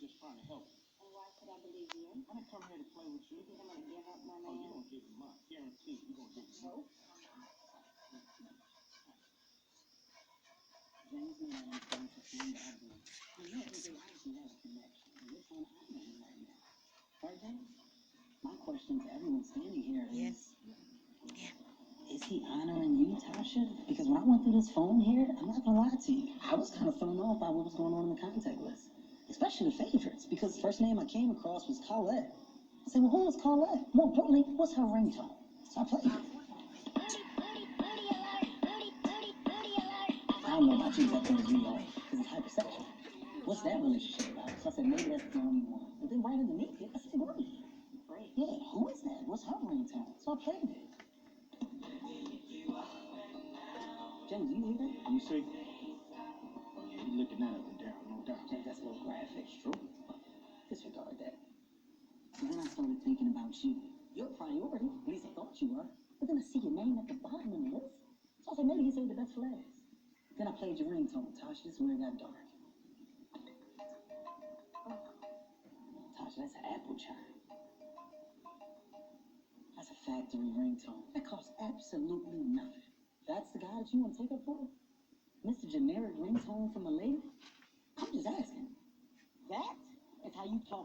just trying to help you. And why could I believe you? I didn't come here to play with you. You think I'm gonna give up my Oh, man? you're gonna give him up. Guaranteed you're gonna give him up. Nope. James and I are going to find out who. I know that they actually have a connection. And we're trying to honor him right now. Right, James? My question to everyone standing here is... Is he honoring you, Tasha? Because when I went through this phone here, I'm not gonna lie to you, I was kind of thrown off by what was going on in the contact list. Especially the favorites, because the first name I came across was Colette. I said, well, who is Colette? More importantly, what's her ringtone? So I played it. I don't know about you, that throws me off, because it's hypersexual. What's that relationship about? So I said, maybe that's the only one. But then right underneath it, I said, wait. Yeah, who is that? What's her ringtone? So I played it. James, you hear that? You see? Oh, yeah, you're looking that up and down, no doubt. James, that's a little graphic. It's true. Disregard that. So then I started thinking about you. You're a priority. At least I thought you were. But then I see your name at the bottom of the list. So I said, maybe he saved the best for last. Then I played your ringtone, Tasha. This is where it got dark. Tasha, that's an apple chime. That's a factory ringtone. That costs absolutely nothing. That's the guy that you want to take up for? Mr. Generic ringtone from a lady? I'm just asking. That is how you talk